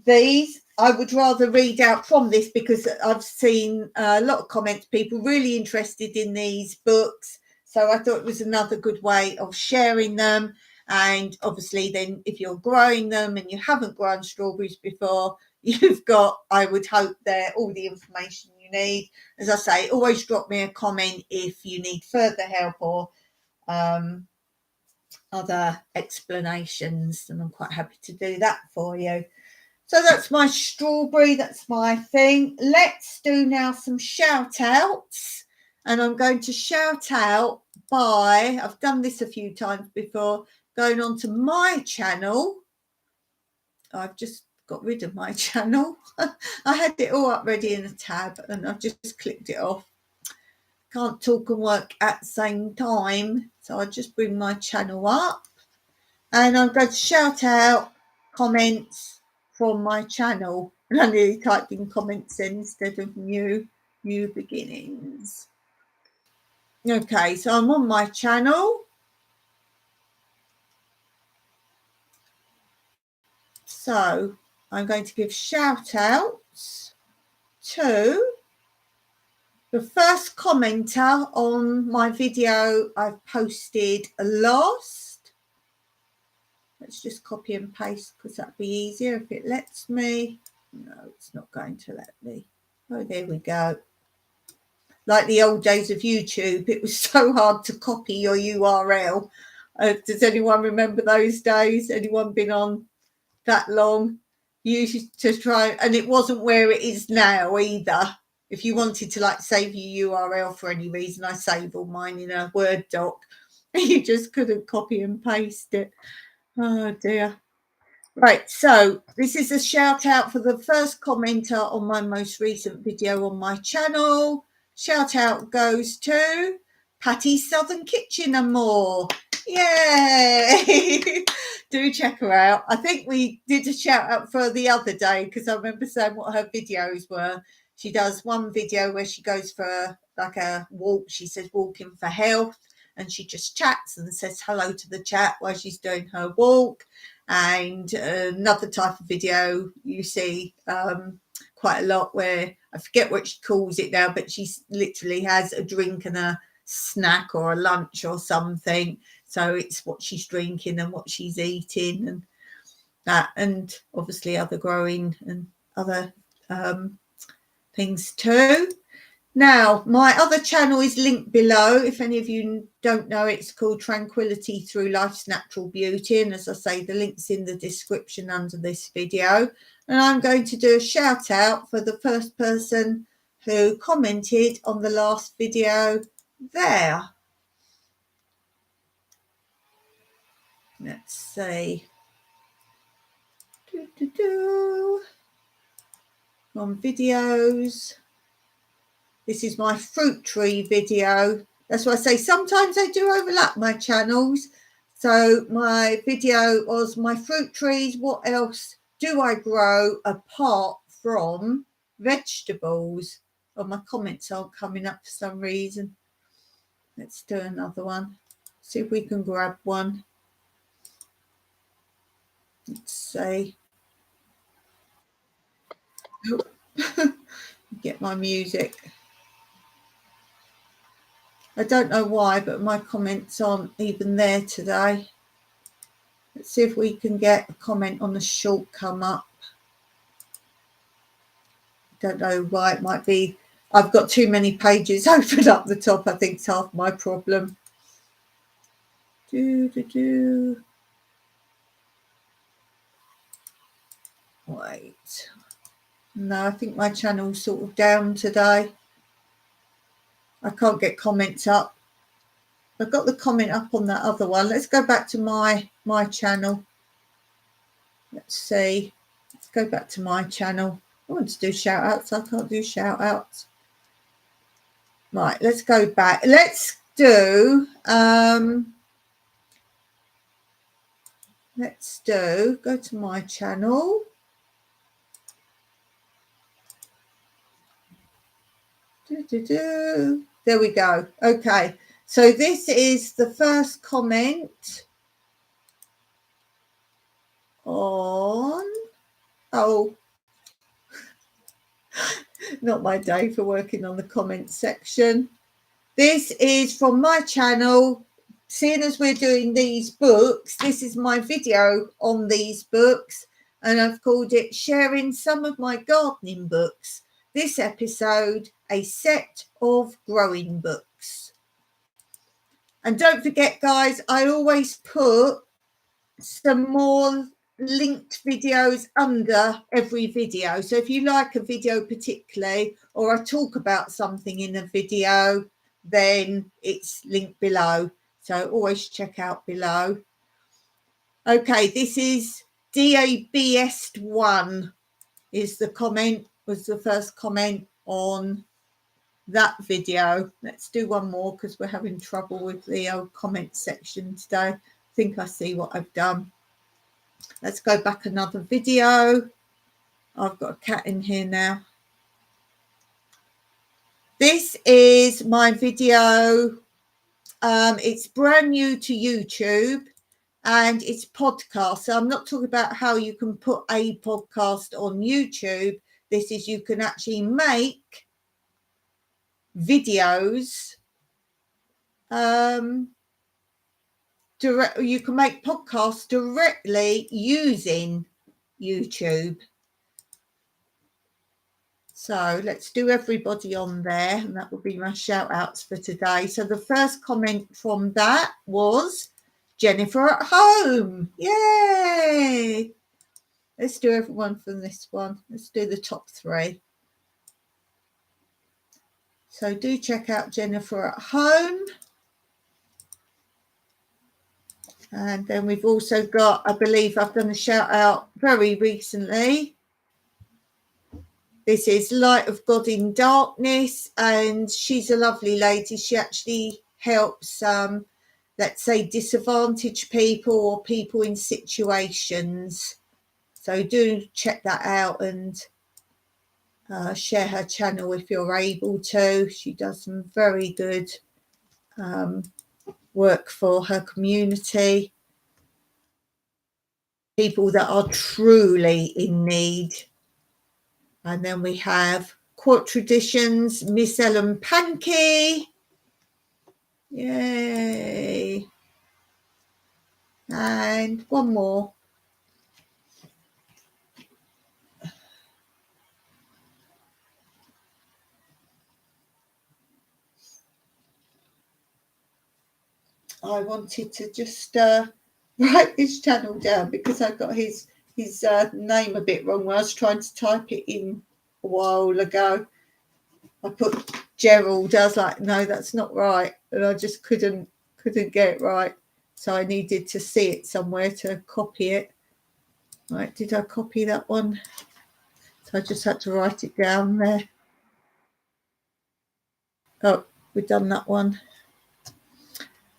these. I would rather read out from this because I've seen a lot of comments, people really interested in these books. So I thought it was another good way of sharing them. And obviously then if you're growing them and you haven't grown strawberries before, you've got, I would hope, there all the information you need. As I say, always drop me a comment if you need further help or other explanations, and I'm quite happy to do that for you. So that's my strawberry, that's my thing. Let's do now some shout outs. And I'm going to shout out by, I've done this a few times before, going on to my channel. I've just got rid of my channel. I had it all up ready in a tab and I've just clicked it off. Can't talk and work at the same time. So I'll just bring my channel up. And I'm going to shout out comments from my channel. And I nearly typed in comments in instead of new beginnings. Okay, so I'm on my channel. So I'm going to give shout outs to the first commenter on my video I've posted last. Let's just copy and paste because that'd be easier if it lets me. No, it's not going to let me. Oh, there we go. Like the old days of YouTube, it was so hard to copy your URL. Does anyone remember those days? Anyone been on that long? You used to try, and it wasn't where it is now either. If you wanted to like save your URL for any reason, I save all mine in a Word doc. You just couldn't copy and paste it. Oh dear. Right, so this is a shout out for the first commenter on my most recent video on my channel. Shout out goes to Patty's Southern Kitchen and More. Yay! Do check her out. I think we did a shout out for the other day because I remember saying what her videos were. She does one video where she goes for like a walk. She says walking for health, and she just chats and says hello to the chat while she's doing her walk. And another type of video you see quite a lot where I forget what she calls it now, but she literally has a drink and a snack or a lunch or something. So it's what she's drinking and what she's eating and that, and obviously other growing and other things too. Now, my other channel is linked below. If any of you don't know, it's called Tranquility Through Life's Natural Beauty. And as I say, the link's in the description under this video. And I'm going to do a shout out for the first person who commented on the last video there. Let's see. On videos. This is my fruit tree video. That's why I say sometimes they do overlap my channels. So my video was my fruit trees. What else do I grow apart from vegetables? Oh, my comments aren't coming up for some reason. Let's do another one. See if we can grab one. Let's see. Get my music. I don't know why, but my comments aren't even there today. Let's see if we can get a comment on the short come up. Don't know why. It might be I've got too many pages open up the top. I think it's half my problem. Wait. No, I think my channel's sort of down today. I can't get comments up. I've got the comment up on that other one. Let's go back to my channel. Let's see. Let's go back to my channel. I want to do shout outs. I can't do shout outs. Right, let's go back. Let's do go to my channel. There we go. Okay, so this is the first comment on, not my day for working on the comment section. This is from my channel. Seeing as we're doing these books, this is my video on these books, and I've called it Sharing Some of My Gardening Books. This episode, a set of growing books. And don't forget, guys, I always put some more linked videos under every video. So if you like a video particularly, or I talk about something in a video, then it's linked below. So always check out below. Okay, this is DABS1 is the comment, was the first comment on that video. Let's do one more because we're having trouble with the old comment section today. I think I see what I've done. Let's go back another video. I've got a cat in here now. This is my video. It's brand new to YouTube and it's podcast. So I'm not talking about how you can put a podcast on YouTube. This is you can actually make videos. You can make podcasts directly using YouTube. So let's do everybody on there, and that will be my shout outs for today. So the first comment from that was Jennifer at home. Yay! Let's do everyone from this one. Let's do the top 3. So do check out Jennifer at home. And then we've also got, I believe I've done a shout out very recently. This is Light of God in Darkness, and she's a lovely lady. She actually helps, let's say, disadvantaged people or people in situations. So do check that out and share her channel if you're able to. She does some very good work for her community. People that are truly in need. And then we have Quote Traditions, Miss Ellen Pankey. Yay. And one more. I wanted to just write his channel down because I got his name a bit wrong when I was trying to type it in a while ago. I put Gerald. I was like, no, that's not right, and I just couldn't get it right. So I needed to see it somewhere to copy it. Right, did I copy that one? So I just had to write it down there. Oh, we've done that one.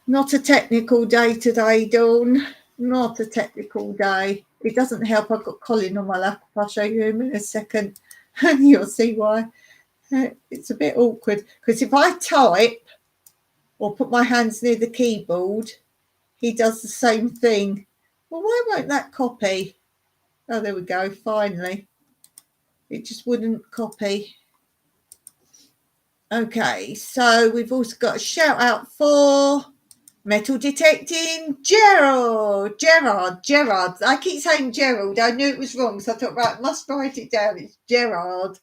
Not a technical day today, Dawn. Not a technical day. It doesn't help. I've got Colin on my lap. I'll show you him in a second. You'll see why. It's a bit awkward because if I type or put my hands near the keyboard, he does the same thing. Well, why won't that copy? Oh, there we go. Finally. It just wouldn't copy. Okay, so we've also got a shout out for metal detecting Gerard. I keep saying Gerald. I knew it was wrong, so I thought, right, must write it down. It's Gerard.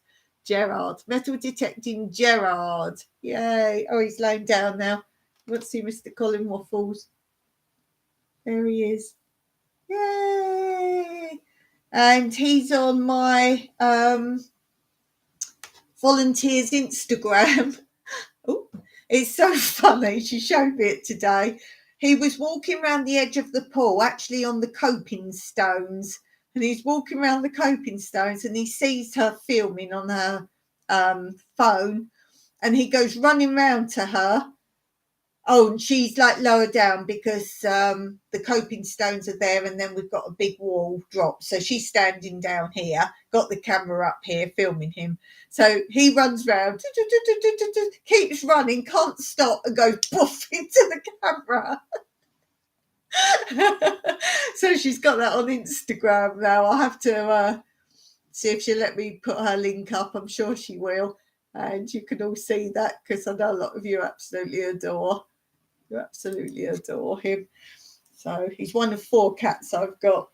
Metal detecting Gerard. Yay. Oh, he's laying down now. Let's see Mr. Colin Waffles. There he is. Yay. And he's on my volunteers Instagram. Oh, it's so funny. She showed me it today. He was walking around the edge of the pool, actually on the coping stones, and he's walking around the coping stones, and he sees her filming on her phone, and he goes running round to her. Oh, and she's like lower down because the coping stones are there, and then we've got a big wall drop. So she's standing down here, got the camera up here, filming him. So he runs round, keeps running, can't stop, and goes poof into the camera. So she's got that on Instagram now. I'll have to see if she'll let me put her link up. I'm sure she will. And you can all see that, because I know a lot of you absolutely adore. You absolutely adore him. So he's one of 4 cats I've got.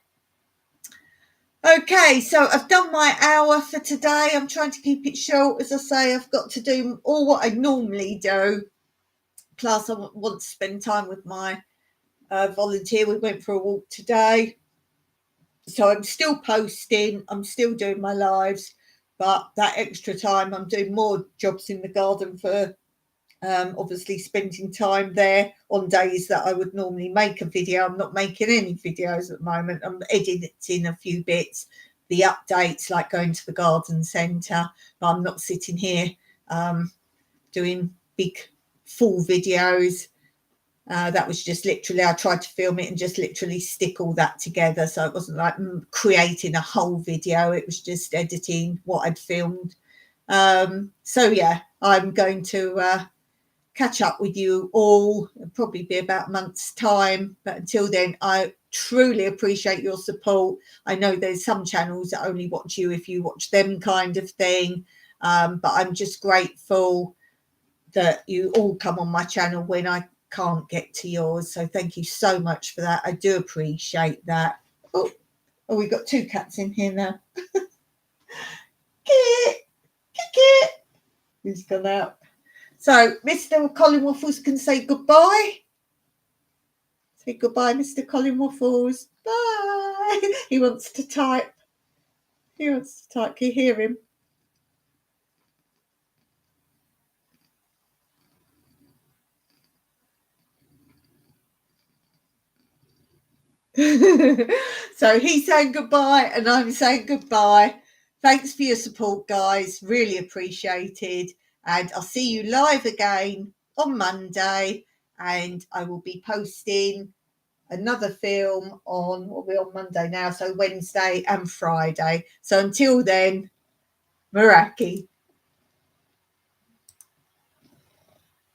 Okay, so I've done my hour for today. I'm trying to keep it short. As I say, I've got to do all what I normally do. Plus, I want to spend time with my volunteer. We went for a walk today. So I'm still posting. I'm still doing my lives. But that extra time, I'm doing more jobs in the garden for obviously spending time there on days that I would normally make a video. I'm not making any videos at the moment. I'm editing a few bits, the updates, like going to the garden centre, but I'm not sitting here doing big full videos. That was just literally, I tried to film it and just literally stick all that together. So it wasn't like creating a whole video. It was just editing what I'd filmed. So yeah, I'm going to catch up with you all. It'll probably be about a month's time, but until then, I truly appreciate your support. I know there's some channels that only watch you if you watch them, kind of thing, but I'm just grateful that you all come on my channel when I can't get to yours. So thank you so much for that. I do appreciate that. Oh, we got 2 cats in here now. Kit, Kit. He's gone out. So Mr. Colin Waffles can say goodbye. Say goodbye, Mr. Colin Waffles. Bye. He wants to type. He wants to type. Can you hear him? So he's saying goodbye and I'm saying goodbye. Thanks for your support, guys. Really appreciated. And I'll see you live again on Monday. And I will be posting another film on, what are we on Monday now? So Wednesday and Friday. So until then, Meraki.